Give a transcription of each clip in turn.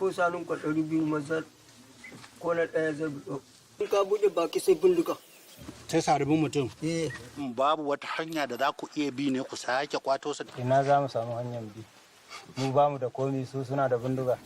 ko sanun ka 200 maza ko na ɗaya zai buɗo. In ka buɗe baki sai bindiga. Sai sarabin mutum. Babu wata hanya da za ku iya bi ne ku sake kwato su. Ina za mu samu hanyar bi. Mu ba mu da komi su suna da bindiga.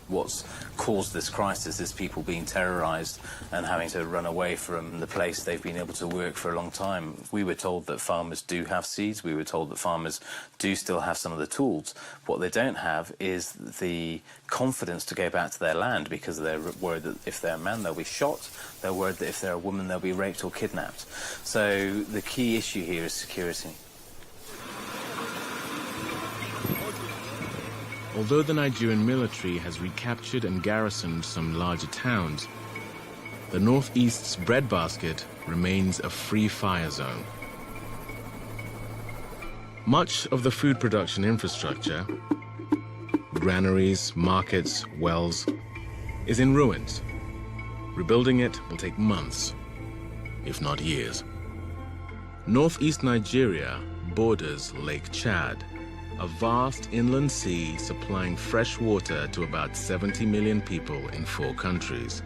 What's caused this crisis is people being terrorized and having to run away from the place they've been able to work for a long time. We were told that farmers do have seeds. We were told that farmers do still have some of the tools. What they don't have is the confidence to go back to their land because they're worried that if they're a man, they'll be shot. They're worried that if they're a woman, they'll be raped or kidnapped. So the key issue here is security. Although the Nigerian military has recaptured and garrisoned some larger towns, the northeast's breadbasket remains a free fire zone. Much of the food production infrastructure, granaries, markets, wells, is in ruins. Rebuilding it will take months, if not years. Northeast Nigeria borders Lake Chad, a vast inland sea supplying fresh water to about 70 million people in 4 countries.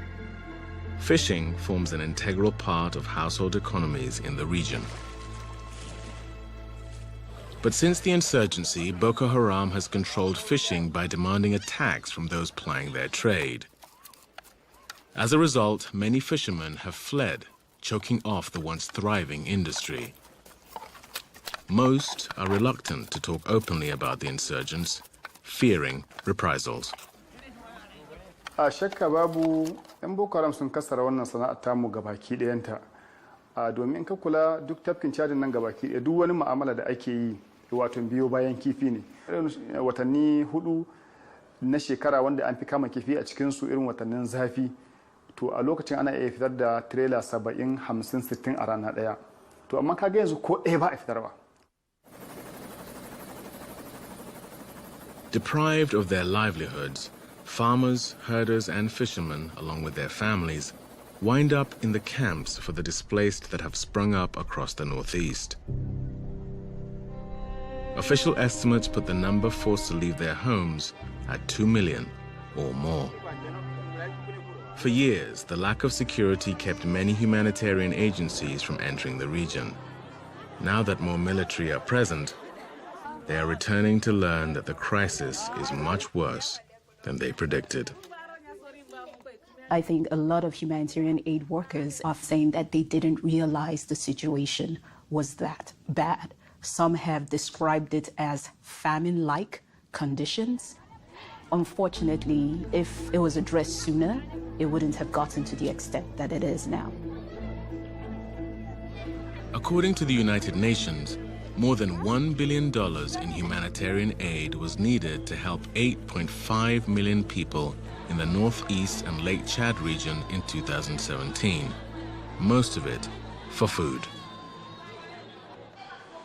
Fishing forms an integral part of household economies in the region. But since the insurgency, Boko Haram has controlled fishing by demanding a tax from those plying their trade. As a result, many fishermen have fled, choking off the once thriving industry. Most are reluctant to talk openly about the insurgents, fearing reprisals. A shakka babu, 'yan Boko Haram sun kasara wannan sana'ar tamu gabaki ɗayanta. Domin ka kula duk tafkin Chadin nan gabaki ɗaya duk wani mu'amala da ake yi wato biyo bayan kifi ne. Watanni 4 na shekara wanda an fi kama kifi a cikin su irin watannin zafi. To a lokacin ana iya fitar da trailer 70, 50, 60 a rana ɗaya. To amma kaga yanzu ko ɗaya ba a fitarwa. Deprived of their livelihoods, farmers, herders, and fishermen, along with their families, wind up in the camps for the displaced that have sprung up across the northeast. Official estimates put the number forced to leave their homes at 2 million or more. For years, the lack of security kept many humanitarian agencies from entering the region. Now that more military are present, they are returning to learn that the crisis is much worse than they predicted. I think a lot of humanitarian aid workers are saying that they didn't realize the situation was that bad. Some have described it as famine-like conditions. Unfortunately, if it was addressed sooner, it wouldn't have gotten to the extent that it is now. According to the United Nations, more than $1 billion in humanitarian aid was needed to help 8.5 million people in the Northeast and Lake Chad region in 2017, most of it for food.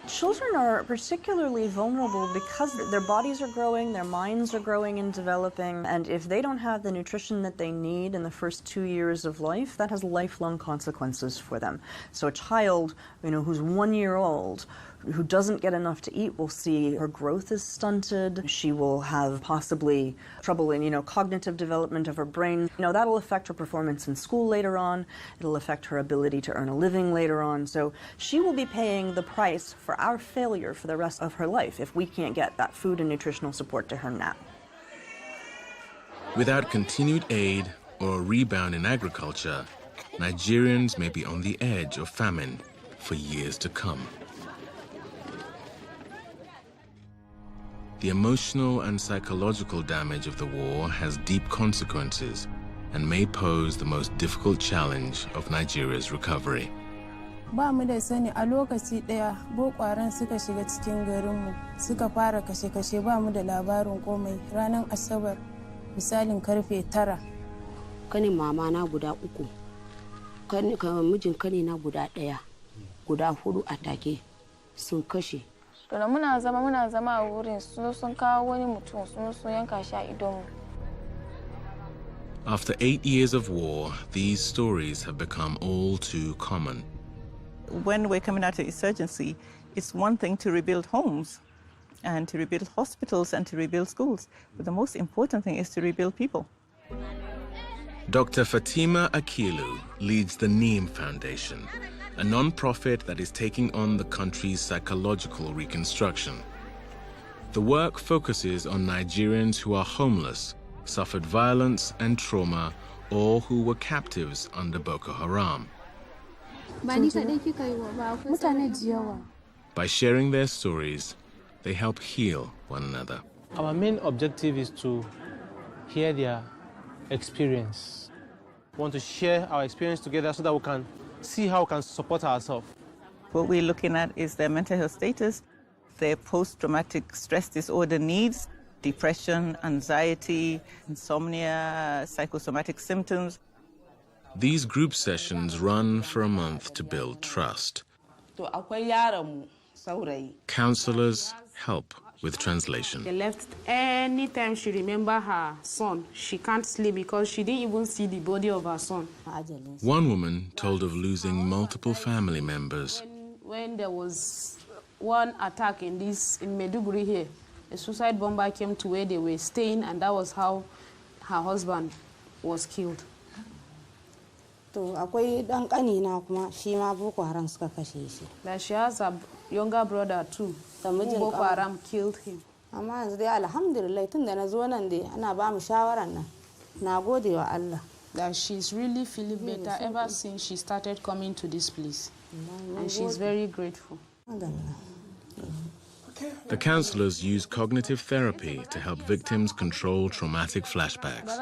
Children are particularly vulnerable because their bodies are growing, their minds are growing and developing, and if they don't have the nutrition that they need in the first 2 years of life, that has lifelong consequences for them. So a child, who's 1 year old, who doesn't get enough to eat will see her growth is stunted. She will have possibly trouble in, cognitive development of her brain. That'll affect her performance in school later on. It'll affect her ability to earn a living later on. So she will be paying the price for our failure for the rest of her life if we can't get that food and nutritional support to her now. Without continued aid or a rebound in agriculture, Nigerians may be on the edge of famine for years to come. The emotional and psychological damage of the war has deep consequences and may pose the most difficult challenge of Nigeria's recovery. Ba mu da sani a lokaci daya bokwaran suka shiga cikin garinmu suka fara kashe-kashe ba mu da labarin komai ranar Asabar misalin karfe 9. Kanin mama na guda 3. Mijin kani na guda 1. Guda 4 a take sun kashe. Muna zama a wurin sun kawo wani mutum sun yanka shi a idonmu. After 8 years of war, these stories have become all too common. When we're coming out of insurgency, it's one thing to rebuild homes. and to rebuild hospitals and to rebuild schools. But the most important thing is to rebuild people. Dr. Fatima Akilu leads the Neem Foundation, a non-profit that is taking on the country's psychological reconstruction. The work focuses on Nigerians who are homeless, suffered violence and trauma, or who were captives under Boko Haram. By sharing their stories, they help heal one another. Our main objective is to hear their experience. We want to share our experience together so that we can see how we can support ourselves. What we're looking at is their mental health status, their post-traumatic stress disorder needs, depression, anxiety, insomnia, psychosomatic symptoms. These group sessions run for a month to build trust. Counselors help with translation. The left, anytime she remember her son, she can't sleep because she didn't even see the body of her son. One woman told of losing multiple family members. When there was one attack in Maiduguri here, a suicide bomber came to where they were staying, and that was how her husband was killed. That she has a younger brother too. Boko Haram killed him. That she's really feeling better ever since she started coming to this place. And she's very grateful. The counselors use cognitive therapy to help victims control traumatic flashbacks.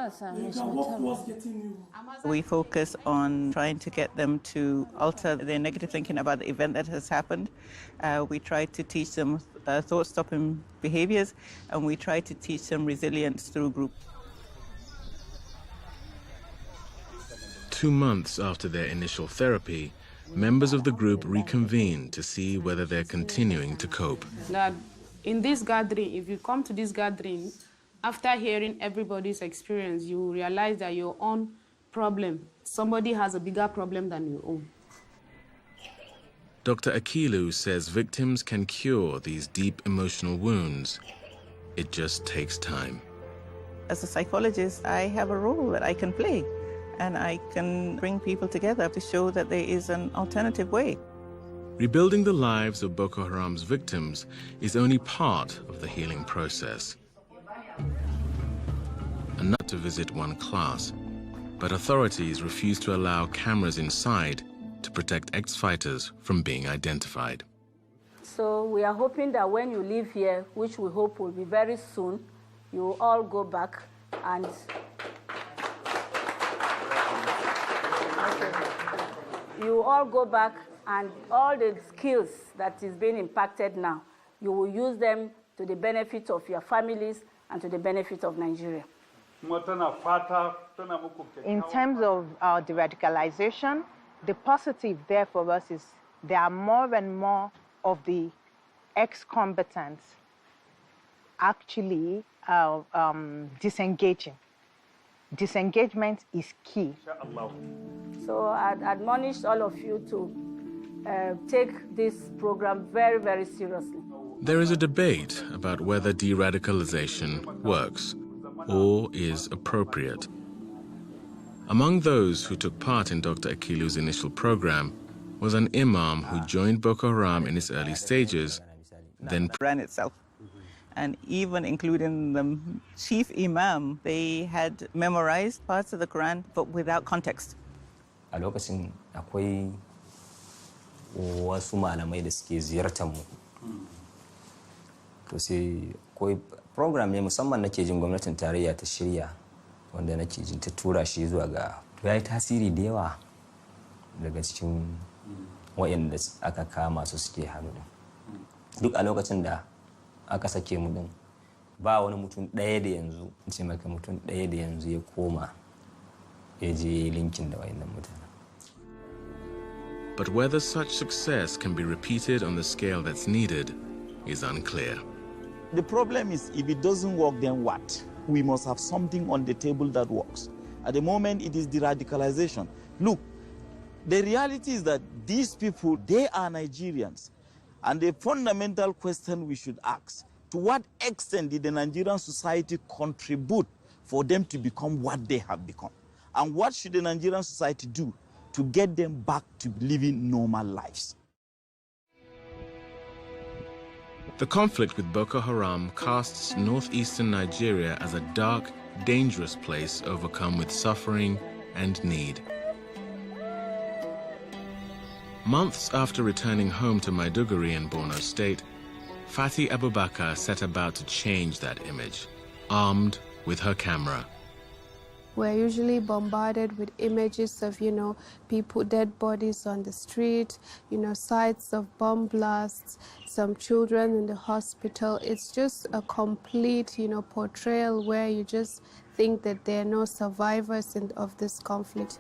We focus on trying to get them to alter their negative thinking about the event that has happened. We try to teach them thought-stopping behaviors, and we try to teach them resilience through group. 2 months after their initial therapy, members of the group reconvene to see whether they're continuing to cope. That in this gathering, if you come to this gathering, after hearing everybody's experience, you realize that your own problem, somebody has a bigger problem than your own. Dr. Akilu says victims can cure these deep emotional wounds. It just takes time. As a psychologist, I have a role that I can play, and I can bring people together to show that there is an alternative way. Rebuilding the lives of Boko Haram's victims is only part of the healing process. And not to visit one class, but authorities refuse to allow cameras inside to protect ex-fighters from being identified. So we are hoping that when you leave here, which we hope will be very soon, you will all go back and all the skills that is being impacted now, you will use them to the benefit of your families and to the benefit of Nigeria. In terms of de-radicalization, the positive there for us is there are more and more of the ex-combatants actually disengaging. Disengagement is key. So I'd admonish all of you to take this program very, very seriously. There is a debate about whether de-radicalization works or is appropriate. Among those who took part in Dr. Akilu's initial program was an imam who joined Boko Haram in its early stages, then ran itself. And even including the chief imam, they had memorized parts of the Quran, but without context. A lokacin akwai wasu malamai da suke ziyartar mu. To sai akwai program ne musamman nake jin gwamnatin tarayya ta shirya wanda nake jin ta tura shi zuwa ga to yayi tasiri da yawa daga cikin wayanda aka kama su suke hannu. Duk a lokacin da aka sake mu din ba wani mutum ɗaya da yanzu ce maka mutum ɗaya da yanzu ya koma ya je linkin da wayannan mutane. But whether such success can be repeated on the scale that's needed is unclear. The problem is if it doesn't work, then what? We must have something on the table that works. At the moment, it is de-radicalization. Look, the reality is that these people, they are Nigerians. And the fundamental question we should ask, To what extent did the Nigerian society contribute for them to become what they have become? And what should the Nigerian society do to get them back to living normal lives? The conflict with Boko Haram casts northeastern Nigeria as a dark, dangerous place overcome with suffering and need. Months after returning home to Maiduguri in Borno State, Fati Abubakar set about to change that image, armed with her camera. We're usually bombarded with images of, people, dead bodies on the street, sites of bomb blasts, some children in the hospital. It's just a complete, portrayal where you just think that there are no survivors of this conflict.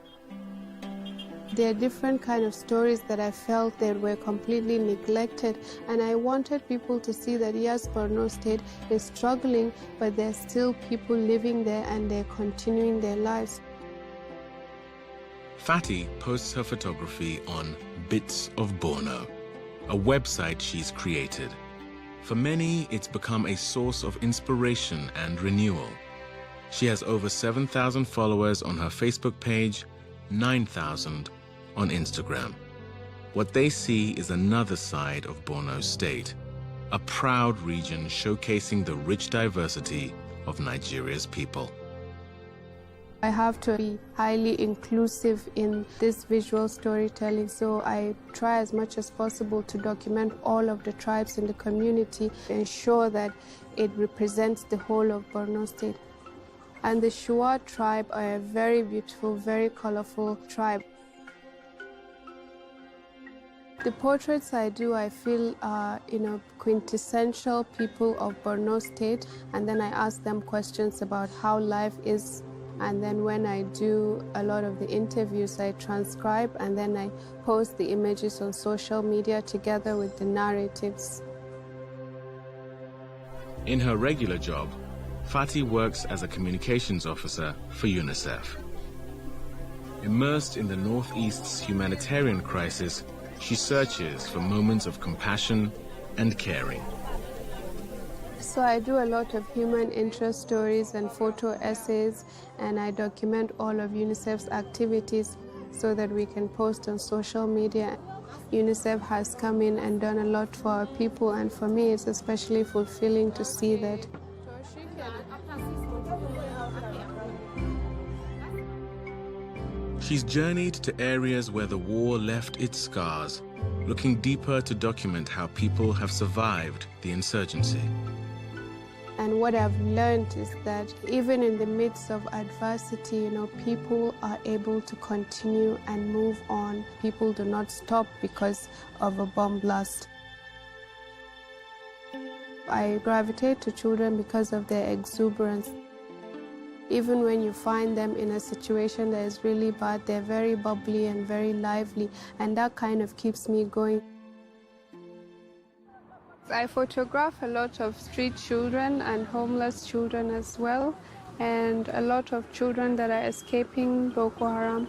There are different kind of stories that I felt that were completely neglected, and I wanted people to see that yes, Borno State is struggling, but there's still people living there and they're continuing their lives. Fati posts her photography on Bits of Borno, a website she's created. For many, it's become a source of inspiration and renewal. She has over 7,000 followers on her Facebook page, 9,000 on Instagram. What they see is another side of Borno State, a proud region showcasing the rich diversity of Nigeria's people. I have to be highly inclusive in this visual storytelling, so I try as much as possible to document all of the tribes in the community, ensure that it represents the whole of Borno State. And the Shuar tribe are a very beautiful, very colorful tribe. The portraits I do, I feel are, quintessential people of Borno State, and then I ask them questions about how life is. And then when I do a lot of the interviews, I transcribe and then I post the images on social media together with the narratives. In her regular job, Fati works as a communications officer for UNICEF. Immersed in the Northeast's humanitarian crisis, she searches for moments of compassion and caring. So I do a lot of human interest stories and photo essays, and I document all of UNICEF's activities so that we can post on social media. UNICEF has come in and done a lot for our people, and for me it's especially fulfilling to see that. She's journeyed to areas where the war left its scars, looking deeper to document how people have survived the insurgency. And what I've learned is that even in the midst of adversity, people are able to continue and move on. People do not stop because of a bomb blast. I gravitate to children because of their exuberance. Even when you find them in a situation that is really bad, they're very bubbly and very lively, and that kind of keeps me going. I photograph a lot of street children and homeless children as well, and a lot of children that are escaping Boko Haram.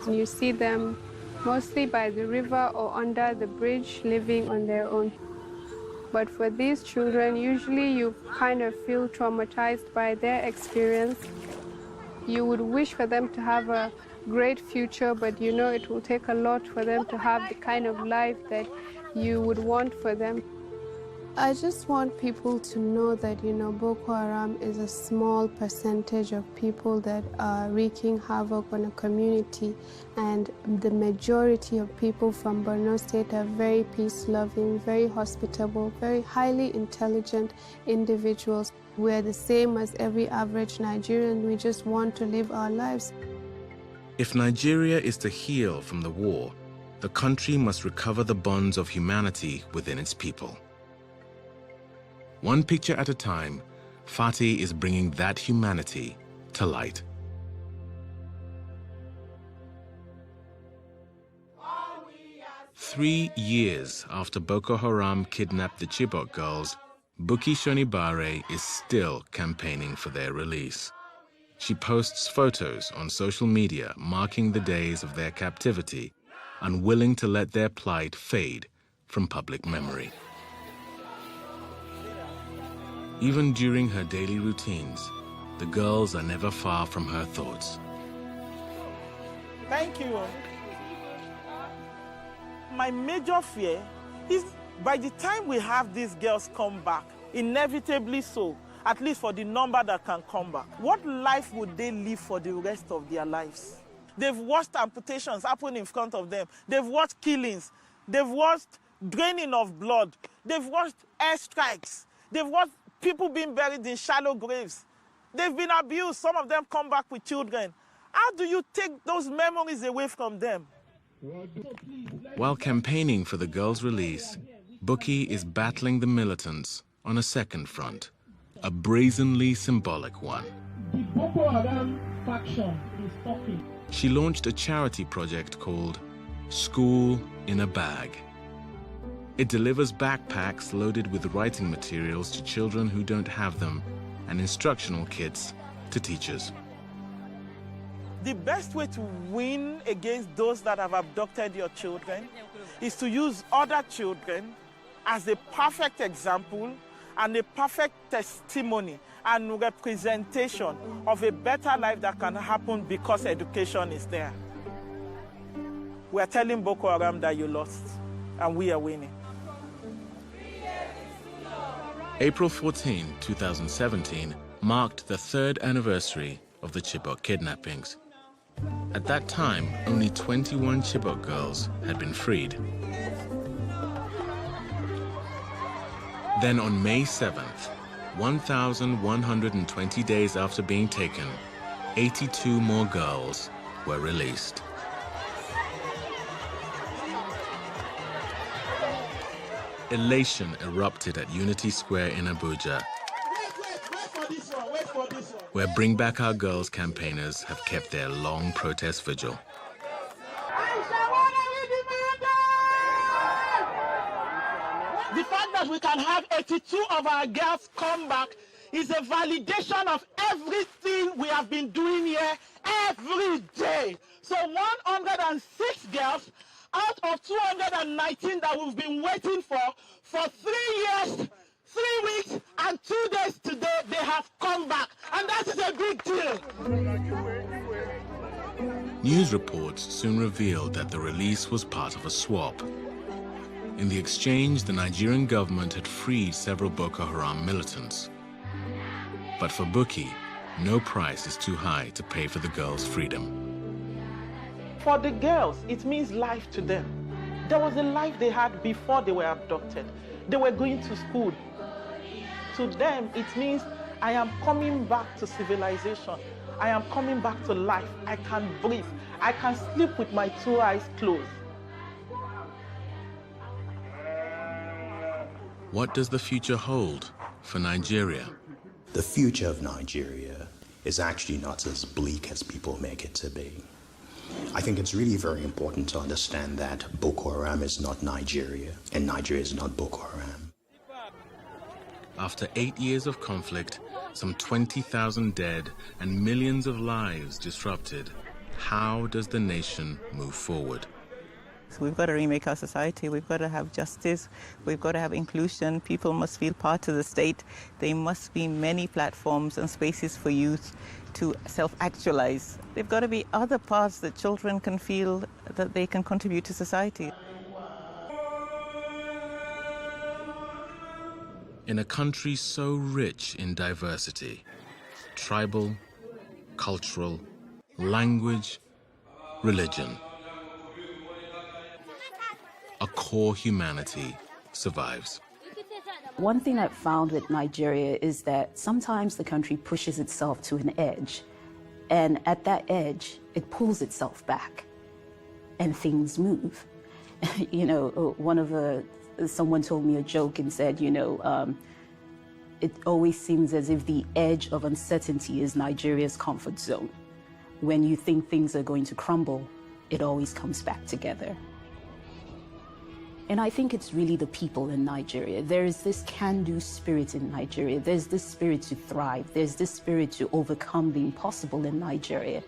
You see them mostly by the river or under the bridge living on their own. But for these children, usually you kind of feel traumatized by their experience. You would wish for them to have a great future, but it will take a lot for them to have the kind of life that you would want for them. I just want people to know that, Boko Haram is a small percentage of people that are wreaking havoc on a community, and the majority of people from Borno State are very peace-loving, very hospitable, very highly intelligent individuals. We're the same as every average Nigerian. We just want to live our lives. If Nigeria is to heal from the war, the country must recover the bonds of humanity within its people. One picture at a time, Fati is bringing that humanity to light. Three years after Boko Haram kidnapped the Chibok girls, Buki Shonibare is still campaigning for their release. She posts photos on social media marking the days of their captivity, unwilling to let their plight fade from public memory. Even during her daily routines, the girls are never far from her thoughts. Thank you. My major fear is by the time we have these girls come back, inevitably so, at least for the number that can come back, what life would they live for the rest of their lives? They've watched amputations happen in front of them. They've watched killings. They've watched draining of blood. They've watched airstrikes. They've watched people being buried in shallow graves. They've been abused. Some of them come back with children. How do you take those memories away from them? While campaigning for the girls' release, Bukky is battling the militants on a second front, a brazenly symbolic one. The Boko Haram faction is talking. She launched a charity project called School in a Bag. It delivers backpacks loaded with writing materials to children who don't have them and instructional kits to teachers. The best way to win against those that have abducted your children is to use other children as a perfect example and a perfect testimony and representation of a better life that can happen because education is there. We are telling Boko Haram that you lost, and we are winning. April 14, 2017 marked the 3rd anniversary of the Chibok kidnappings. At that time, only 21 Chibok girls had been freed. Then on May 7th, 1,120 days after being taken, 82 more girls were released. Elation erupted at Unity Square in Abuja, where Bring Back Our Girls campaigners have kept their long protest vigil. The fact that we can have 82 of our girls come back is a validation of everything we have been doing here every day. So 106 girls out of 219 that we've been waiting for 3 years, 3 weeks, and 2 days today, they have come back. And that is a big deal. News reports soon revealed that the release was part of a swap. In the exchange, the Nigerian government had freed several Boko Haram militants. But for Bukky, no price is too high to pay for the girls' freedom. For the girls, it means life to them. There was a life they had before they were abducted. They were going to school. To them, it means I am coming back to civilization. I am coming back to life. I can breathe. I can sleep with my 2 eyes closed. What does the future hold for Nigeria? The future of Nigeria is actually not as bleak as people make it to be. I think it's really very important to understand that Boko Haram is not Nigeria, and Nigeria is not Boko Haram. After 8 years of conflict, some 20,000 dead, and millions of lives disrupted, how does the nation move forward? So we've got to remake our society. We've got to have justice. We've got to have inclusion. People must feel part of the state. There must be many platforms and spaces for youth to self-actualize. There've got to be other paths that children can feel that they can contribute to society. In a country so rich in diversity, tribal, cultural, language, religion, a core humanity survives. One thing I've found with Nigeria is that sometimes the country pushes itself to an edge, and at that edge, it pulls itself back, and things move. You know, someone told me a joke and said, it always seems as if the edge of uncertainty is Nigeria's comfort zone. When you think things are going to crumble, it always comes back together. And I think it's really the people in Nigeria. There is this can-do spirit in Nigeria. There's this spirit to thrive. There's this spirit to overcome the impossible in Nigeria.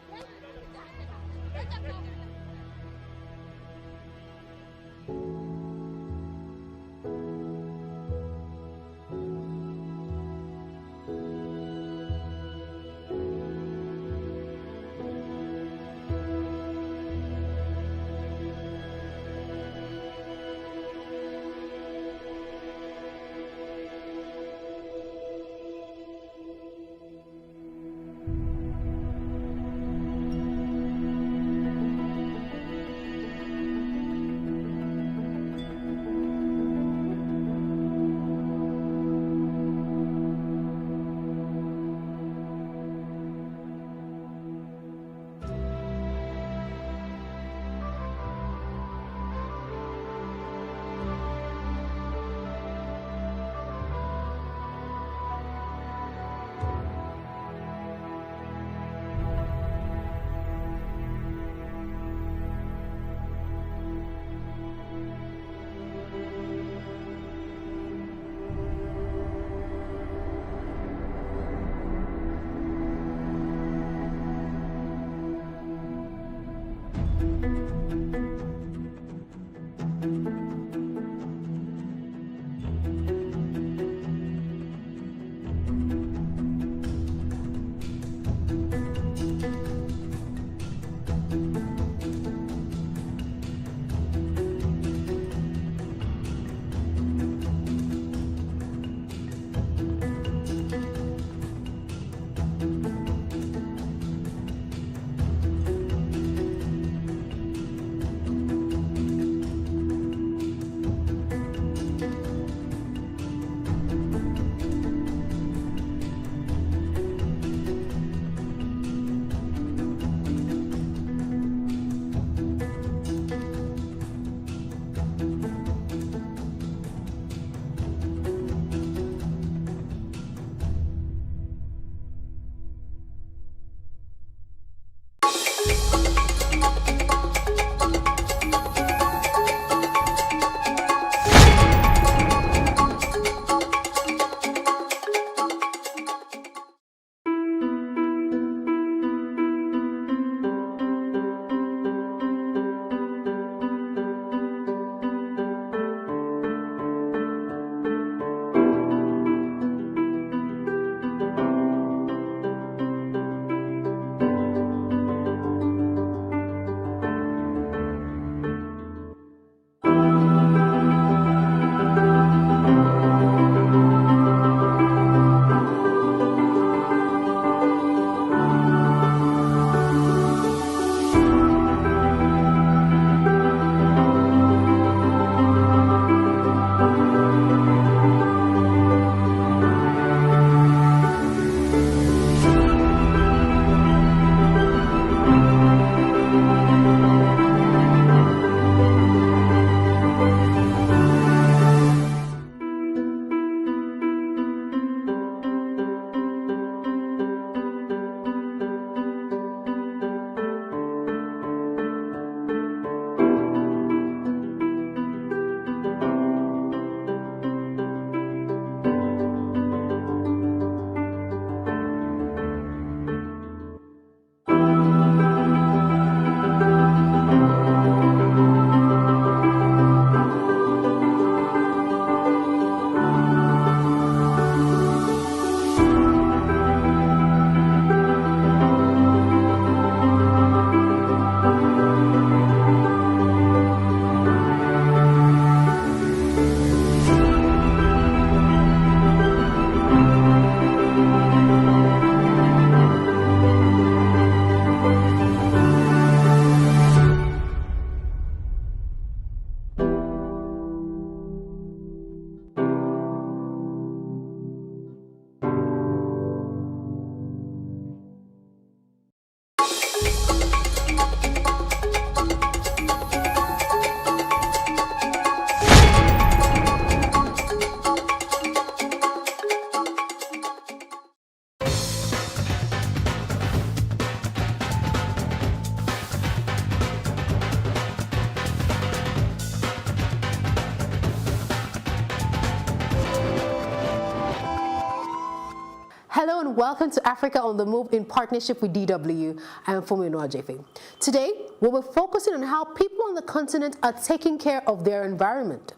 and welcome to Africa on the Move in partnership with DW. I am Fumi Noajefe. Today, we'll be focusing on how people on the continent are taking care of their environment.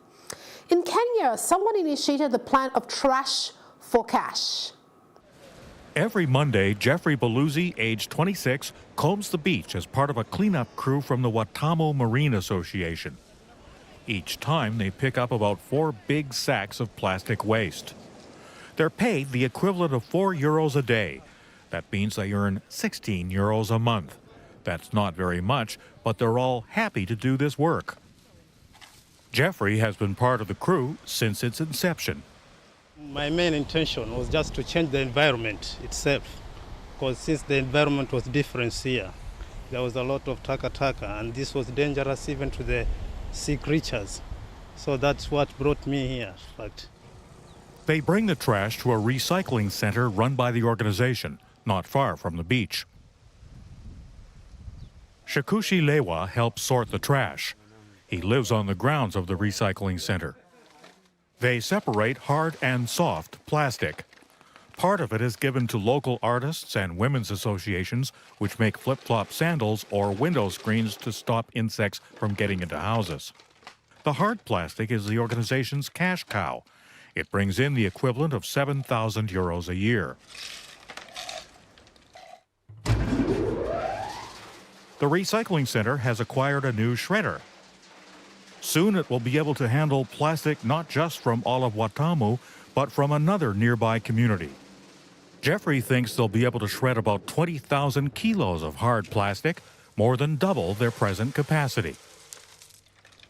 In Kenya, someone initiated the plan of trash for cash. Every Monday, Jeffrey Baluzi, age 26, combs the beach as part of a cleanup crew from the Watamu Marine Association. Each time, they pick up about 4 big sacks of plastic waste. They're paid the equivalent of €4 a day. That means they earn €16 a month. That's not very much, but they're all happy to do this work. Jeffrey has been part of the crew since its inception. My main intention was just to change the environment itself, because since the environment was different here, there was a lot of taka, and this was dangerous even to the sea creatures. So that's what brought me here, in fact. They bring the trash to a recycling center run by the organization, not far from the beach. Shakushi Lewa helps sort the trash. He lives on the grounds of the recycling center. They separate hard and soft plastic. Part of it is given to local artists and women's associations, which make flip-flop sandals or window screens to stop insects from getting into houses. The hard plastic is the organization's cash cow. It brings in the equivalent of €7,000 a year. The recycling center has acquired a new shredder. Soon it will be able to handle plastic not just from all of Watamu, but from another nearby community. Jeffrey thinks they'll be able to shred about 20,000 kilos of hard plastic, more than double their present capacity.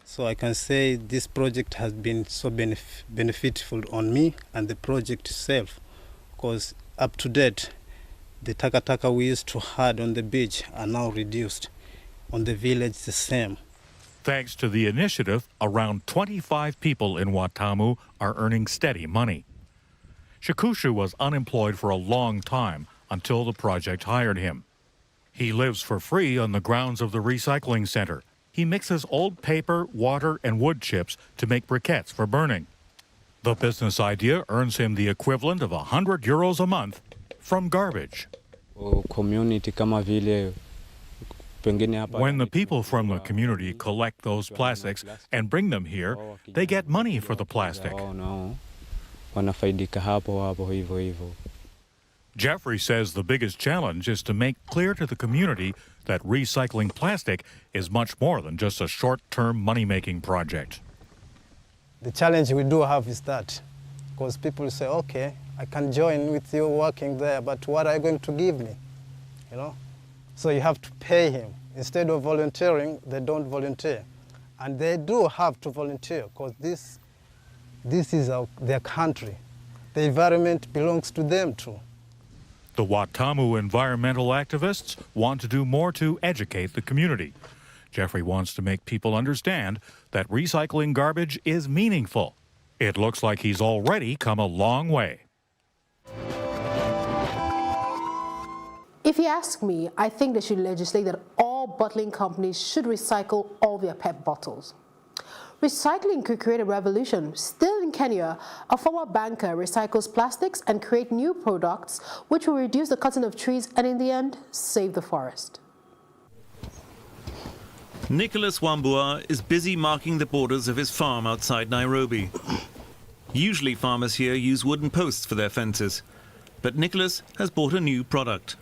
So I can say this project has been so beneficial on me and the project itself, because up to date, the taka we used to have on the beach are now reduced. On the village, the same. Thanks to the initiative, around 25 people in Watamu are earning steady money. Shakushu was unemployed for a long time until the project hired him. He lives for free on the grounds of the recycling center. He mixes old paper, water, and wood chips to make briquettes for burning. The business idea earns him the equivalent of €100 a month from garbage. When the people from the community collect those plastics and bring them here, they get money for the plastic. Jeffrey says the biggest challenge is to make clear to the community that recycling plastic is much more than just a short-term money-making project. The challenge we do have is that, because people say, okay, I can join with you working there, but what are you going to give me? You know? So you have to pay him. Instead of volunteering, they don't volunteer. And they do have to volunteer, because this is their country. The environment belongs to them too. The Watamu environmental activists want to do more to educate the community. Jeffrey wants to make people understand that recycling garbage is meaningful. It looks like he's already come a long way. If you ask me, I think they should legislate that all bottling companies should recycle all their PET bottles. Recycling could create a revolution. Still in Kenya, a former banker recycles plastics and creates new products which will reduce the cutting of trees and in the end, save the forest. Nicholas Wambua is busy marking the borders of his farm outside Nairobi. Usually farmers here use wooden posts for their fences, but Nicholas has bought a new product.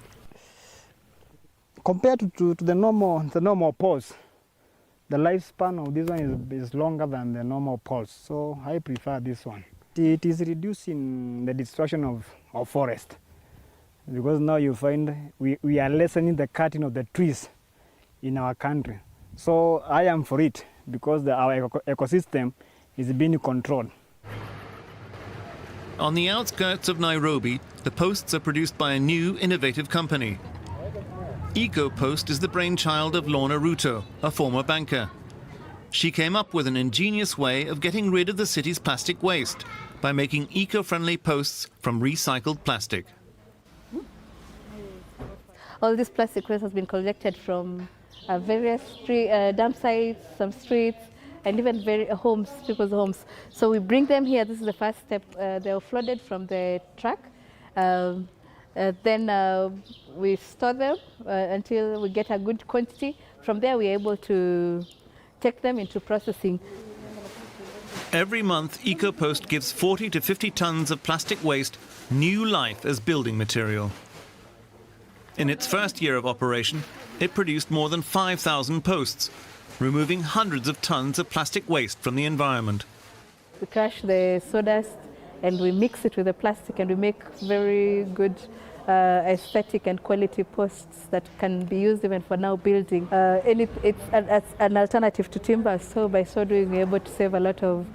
Compared to the normal poles, the lifespan of this one is longer than the normal poles, so I prefer this one. It is reducing the destruction of forest, because now you find we are lessening the cutting of the trees in our country. So I am for it, because our ecosystem is being controlled. On the outskirts of Nairobi, the posts are produced by a new, innovative company. EcoPost is the brainchild of Lorna Ruto, a former banker. She came up with an ingenious way of getting rid of the city's plastic waste by making eco-friendly posts from recycled plastic. All this plastic waste has been collected from various dump sites, some streets, and even homes, people's homes. So we bring them here. This is the first step. They are flooded from the truck. Then we store them until we get a good quantity. From there, we're able to take them into processing. Every month, EcoPost gives 40 to 50 tons of plastic waste new life as building material. In its first year of operation, it produced more than 5,000 posts, removing hundreds of tons of plastic waste from the environment. We crush the sawdust and we mix it with the plastic, and we make very good aesthetic and quality posts that can be used even for now building. And it's an alternative to timber, so by so doing we're able to save a lot of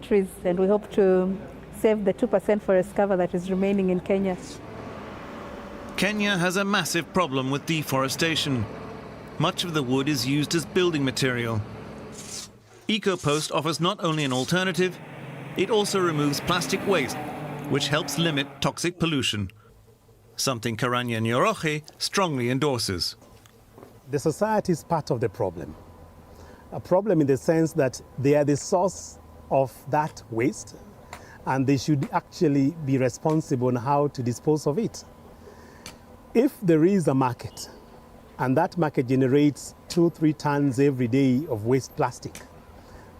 trees, and we hope to save the 2% forest cover that is remaining in Kenya. Kenya has a massive problem with deforestation. Much of the wood is used as building material. EcoPost offers not only an alternative, it also removes plastic waste, which helps limit toxic pollution, something Karanya Nyoroche strongly endorses. The society is part of the problem. A problem in the sense that they are the source of that waste, and they should actually be responsible on how to dispose of it. If there is a market, and that market generates 2-3 tons every day of waste plastic,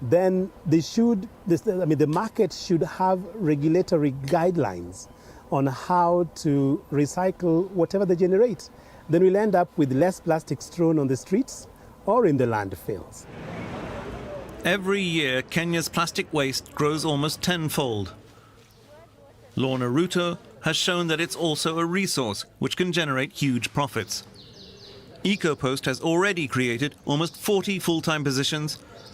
then the market should have regulatory guidelines on how to recycle whatever they generate. Then we'll end up with less plastic strewn on the streets or in the landfills. Every year, Kenya's plastic waste grows almost tenfold. Lorna Ruto has shown that it's also a resource which can generate huge profits. EcoPost has already created almost 40 full-time positions